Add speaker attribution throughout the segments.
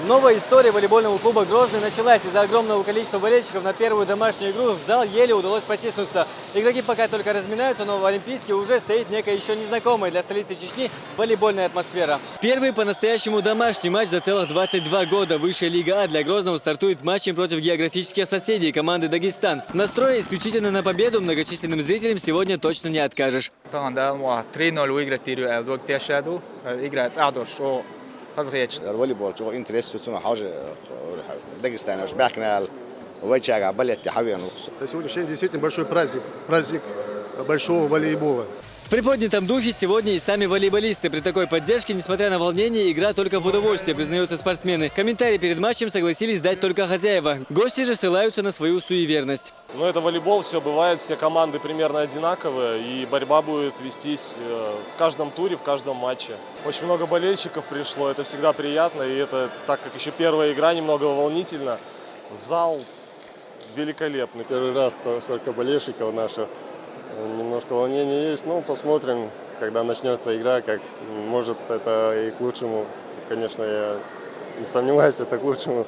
Speaker 1: Новая история волейбольного клуба «Грозный» началась. Из-за огромного количества болельщиков на первую домашнюю игру в зал еле удалось протиснуться. Игроки пока только разминаются, но в Олимпийске уже стоит некая еще незнакомая для столицы Чечни волейбольная атмосфера. Первый по-настоящему домашний матч за целых 22 года. Высшая лига А для Грозного стартует матчем против географических соседей команды Дагестан. Настроя исключительно на победу, многочисленным зрителям сегодня точно не откажешь.
Speaker 2: الفوليبول شو انترست وتسمع حاجة داغستان وش بحكنا ويتشجع بلد حبيبي نقص.
Speaker 3: Сегодняшний день действительно большой праздник большого волейбола.
Speaker 1: В приподнятом духе сегодня и сами волейболисты. При такой поддержке, несмотря на волнение, игра только в удовольствие, признаются спортсмены. Комментарии перед матчем согласились дать только хозяева. Гости же ссылаются на свою суеверность.
Speaker 4: Но это волейбол, все бывает, все команды примерно одинаковые, и борьба будет вестись в каждом туре, в каждом матче. Очень много болельщиков пришло, это всегда приятно, и это, так как еще первая игра, немного волнительно. Зал великолепный.
Speaker 3: Первый раз столько болельщиков наших. Немножко волнения есть, но посмотрим, когда начнется игра, как может это и к лучшему. Конечно, я не сомневаюсь, это к лучшему,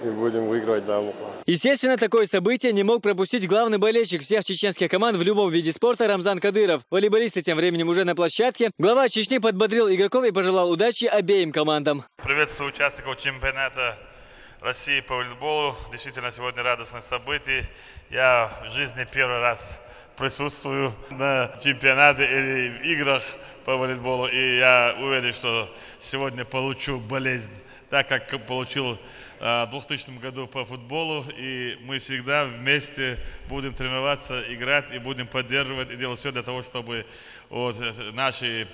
Speaker 3: и будем выигрывать даму.
Speaker 1: Естественно, такое событие не мог пропустить главный болельщик всех чеченских команд в любом виде спорта Рамзан Кадыров. Волейболисты тем временем уже на площадке. Глава Чечни подбодрил игроков и пожелал удачи обеим командам.
Speaker 5: Приветствую участников чемпионата России по волейболу. Действительно, сегодня радостное событие. Я в жизни первый раз присутствую на чемпионате или в играх по волейболу. И я уверен, что сегодня получу болезнь, так как получил в 2000 году по футболу. И мы всегда вместе будем тренироваться, играть и будем поддерживать и делать все для того, чтобы вот наши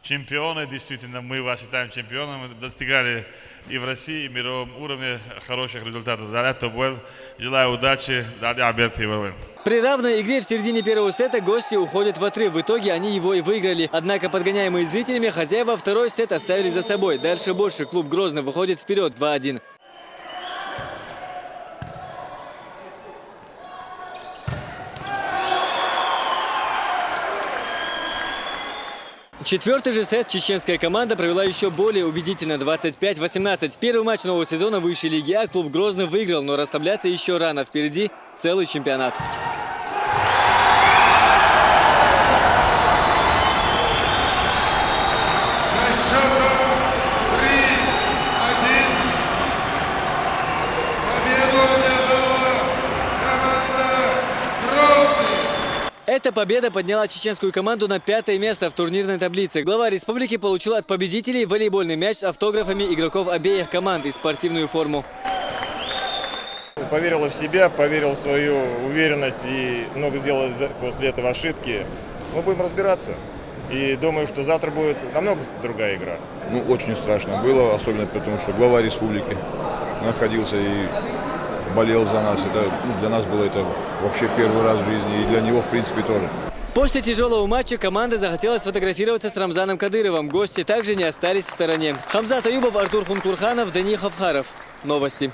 Speaker 5: чемпионы, действительно, мы вас считаем чемпионами, достигали и в России, и в мировом уровне хороших результатов. Желаю удачи.
Speaker 1: При равной игре в середине первого сета гости уходят в отрыв. В итоге они его и выиграли. Однако, подгоняемые зрителями, хозяева второй сет оставили за собой. Дальше больше клуб Грозный выходит вперед 2-1. Четвертый же сет чеченская команда провела еще более убедительно 25-18. Первый матч нового сезона высшей лиги А клуб Грозный выиграл, но расслабляться еще рано. Впереди целый чемпионат. Эта победа подняла чеченскую команду на 5-е место в турнирной таблице. Глава республики получил от победителей волейбольный мяч с автографами игроков обеих команд и спортивную форму.
Speaker 6: Поверил в себя, поверил в свою уверенность и много сделал после этого ошибки. Мы будем разбираться. И думаю, что завтра будет намного другая игра.
Speaker 7: Ну, очень страшно было, особенно потому, что глава республики находился и болел за нас. Для нас было это вообще первый раз в жизни, и для него, в принципе, тоже.
Speaker 1: После тяжелого матча команда захотела сфотографироваться с Рамзаном Кадыровым. Гости также не остались в стороне. Хамзат Аюбов, Артур Хункурханов, Дани Хавхаров. Новости.